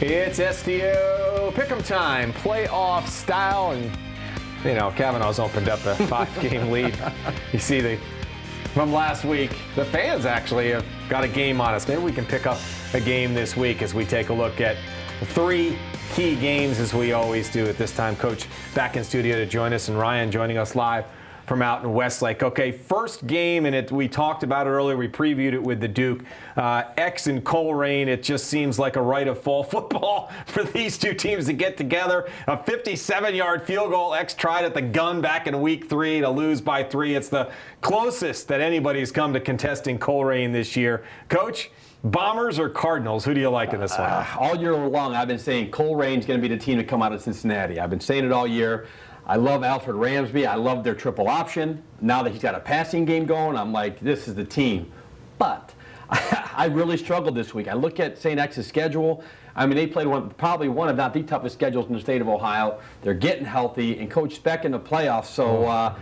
It's STO Pick'em time, playoff style, and you know Kavanaugh's opened up a 5-game lead. You see from last week, the fans actually have got a game on us. Maybe we can pick up a game this week as we take a look at 3 key games as we always do at this time. Coach back in studio to join us, and Ryan joining us live from out in Westlake. Okay, first game, and we talked about it earlier. We previewed it with the Duke. X and Coleraine, it just seems like a rite of fall football for these two teams to get together. A 57-yard field goal. X tried at the gun back in week 3 to lose by 3. It's the closest that anybody's come to contesting Coleraine this year. Coach, Bombers or Cardinals? Who do you like in this one? All year long, I've been saying Coleraine's going to be the team to come out of Cincinnati. I've been saying it all year. I love Alfred Ramsby. I love their triple option. Now that he's got a passing game going, I'm like, this is the team. But I really struggled this week. I look at St. X's schedule. I mean, they played probably one of not the toughest schedules in the state of Ohio. They're getting healthy, and Coach Speck in the playoffs. So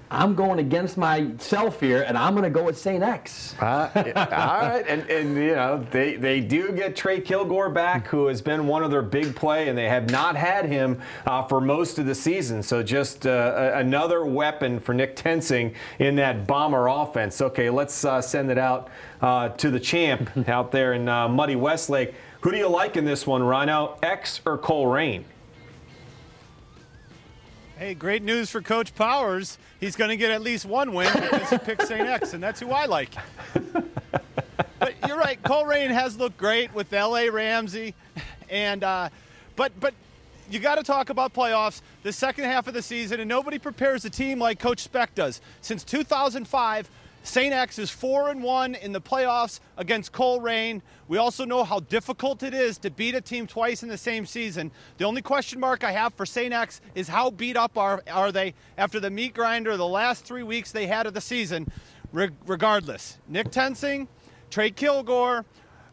I'm going against myself here, and I'm going to go with St. X. All right, and you know they do get Trey Kilgore back, who has been one of their big play, and they have not had him for most of the season. So just another weapon for Nick Tensing in that Bomber offense. Okay, let's send it out to the champ out there in muddy Westlake. Who do you like in this one, Rhino? X or Coleraine? Hey, great news for Coach Powers. He's going to get at least one win because he picked St. X, and that's who I like. But you're right. Coleraine has looked great with L.A. Ramsey, and but you got to talk about playoffs the second half of the season, and nobody prepares a team like Coach Speck does. Since 2005. St. X is 4-1 in the playoffs against Coleraine. We also know how difficult it is to beat a team twice in the same season. The only question mark I have for St. X is how beat up are they after the meat grinder the last 3 weeks they had of the season. Regardless, Nick Tensing, Trey Kilgore,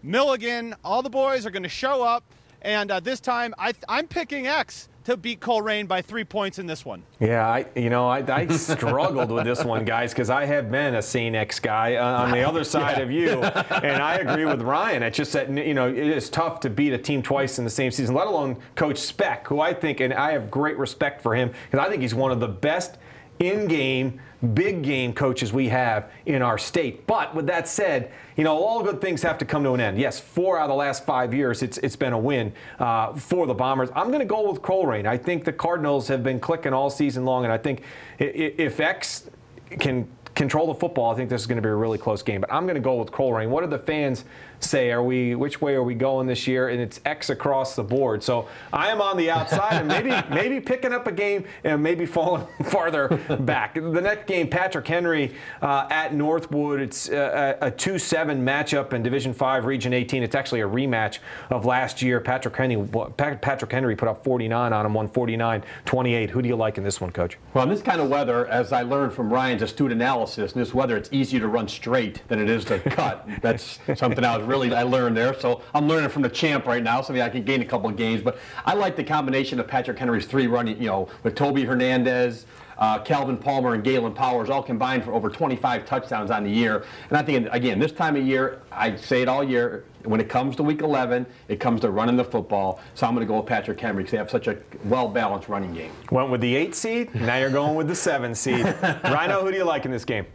Milligan, all the boys are going to show up. And this time, I'm picking X to beat Coleraine by 3 points in this one. Yeah, I struggled with this one, guys, because I have been a St. X guy on the other side of you, and I agree with Ryan. It's just that, you know, it is tough to beat a team twice in the same season, let alone Coach Speck, who I think, and I have great respect for him, because I think he's one of the best in-game, big-game coaches we have in our state. But with that said, you know, all good things have to come to an end. Yes, 4 out of the last 5 years, it's been a win for the Bombers. I'm going to go with Coleraine. I think the Cardinals have been clicking all season long, and I think if X can control the football, I think this is going to be a really close game. But I'm going to go with Coleraine. What do the fans say? Which way are we going this year? And it's X across the board. So I am on the outside and maybe picking up a game and maybe falling farther back. The next game, Patrick Henry at Northwood. It's a 2-7 matchup in Division 5, Region 18. It's actually a rematch of last year. Patrick Henry put up 49 on him, won 49-28. Who do you like in this one, Coach? Well, in this kind of weather, as I learned from Ryan's astute analysis, in this weather, it's easier to run straight than it is to cut. That's something I learned there. So I'm learning from the champ right now, so maybe I can gain a couple of games. But I like the combination of Patrick Henry's 3 running, you know, with Toby Hernandez, Calvin Palmer, and Galen Powers all combined for over 25 touchdowns on the year. And I think, again, this time of year, I say it all year, when it comes to week 11, it comes to running the football. So I'm going to go with Patrick Henry because they have such a well-balanced running game. Went with the 8 seed. Now you're going with the 7 seed. Rhino, who do you like in this game?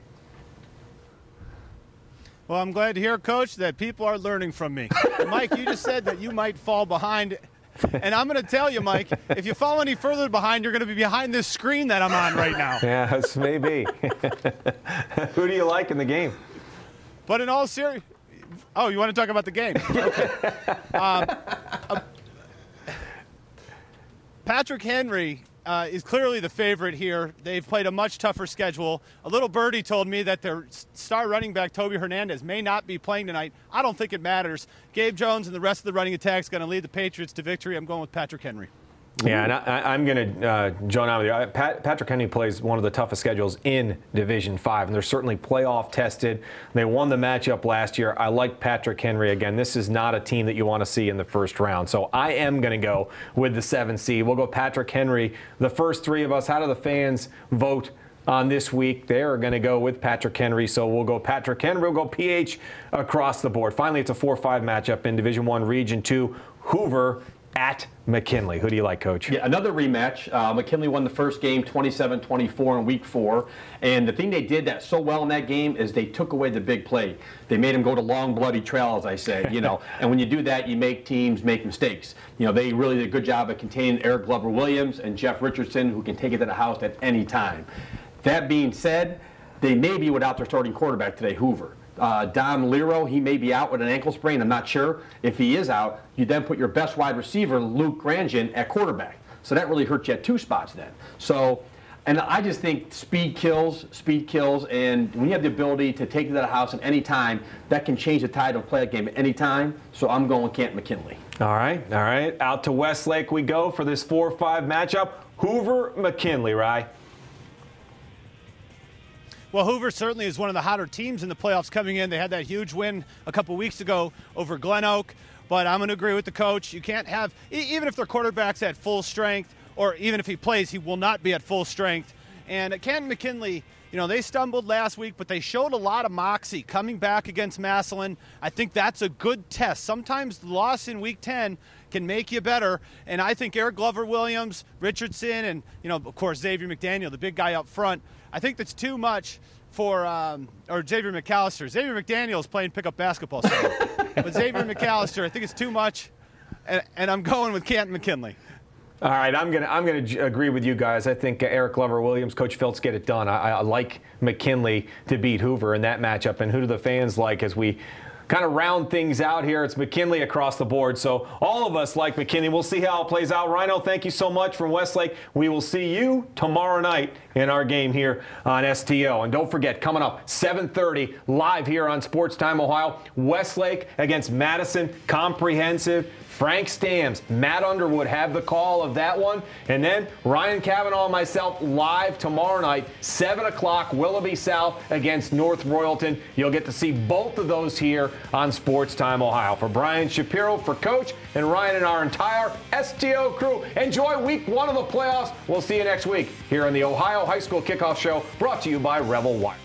Well, I'm glad to hear, Coach, that people are learning from me. Mike, you just said that you might fall behind. And I'm going to tell you, Mike, if you fall any further behind, you're going to be behind this screen that I'm on right now. Yes, maybe. Who do you like in the game? But in all seriousness, oh, you want to talk about the game? Okay. Patrick Henry is clearly the favorite here. They've played a much tougher schedule. A little birdie told me that their star running back, Toby Hernandez, may not be playing tonight. I don't think it matters. Gabe Jones and the rest of the running attack is going to lead the Patriots to victory. I'm going with Patrick Henry. Yeah, and I'm going to join out with you. Patrick Henry plays one of the toughest schedules in Division 5, and they're certainly playoff tested. They won the matchup last year. I like Patrick Henry. Again, this is not a team that you want to see in the first round. So I am going to go with the 7 seed. We'll go Patrick Henry. The first 3 of us, how do the fans vote on this week? They're going to go with Patrick Henry, so we'll go Patrick Henry. We'll go PH across the board. Finally, it's a 4-5 matchup in Division 1, Region 2. Hoover at McKinley. Who do you like, Coach? Yeah, another rematch. McKinley won the first game 27-24 in week 4. And the thing they did that so well in that game is they took away the big play. They made them go to long, bloody trail, as I say, And when you do that, you make teams make mistakes. They really did a good job of containing Eric Glover-Williams and Jeff Richardson, who can take it to the house at any time. That being said, they may be without their starting quarterback today, Hoover. Don Lero, he may be out with an ankle sprain. I'm not sure. If he is out, you then put your best wide receiver, Luke Grandin, at quarterback. So that really hurts you at 2 spots then. So, and I just think speed kills, and when you have the ability to take it to the house at any time, that can change the tide of play a game at any time. So I'm going Canton McKinley. All right. Out to Westlake we go for this 4-5 matchup. Hoover McKinley, Rye. Well, Hoover certainly is one of the hotter teams in the playoffs coming in. They had that huge win a couple weeks ago over Glen Oak. But I'm going to agree with the coach. You can't have, even if their quarterback's at full strength, or even if he plays, he will not be at full strength. And Canton McKinley, they stumbled last week, but they showed a lot of moxie coming back against Massillon. I think that's a good test. Sometimes the loss in week 10 can make you better. And I think Eric Glover-Williams, Richardson, and, of course, Xavier McDaniel, the big guy up front, I think that's too much for, or Xavier McAllister. Xavier McDaniel is playing pickup basketball. But Xavier McAllister, I think it's too much, and I'm going with Canton McKinley. All right, I'm gonna agree with you guys. I think Eric Glover-Williams, Coach Phillips get it done. I like McKinley to beat Hoover in that matchup. And who do the fans like as we kind of round things out here? It's McKinley across the board. So all of us like McKinley. We'll see how it plays out. Rhino, thank you so much from Westlake. We will see you tomorrow night in our game here on STO. And don't forget, coming up 7:30 live here on Sports Time Ohio, Westlake against Madison Comprehensive. Frank Stams, Matt Underwood have the call of that one. And then Ryan Cavanaugh and myself live tomorrow night, 7 o'clock, Willoughby South against North Royalton. You'll get to see both of those here on Sports Time Ohio. For Brian Shapiro, for Coach, and Ryan and our entire STO crew, enjoy week 1 of the playoffs. We'll see you next week here on the Ohio High School Kickoff Show, brought to you by Rebel Wire.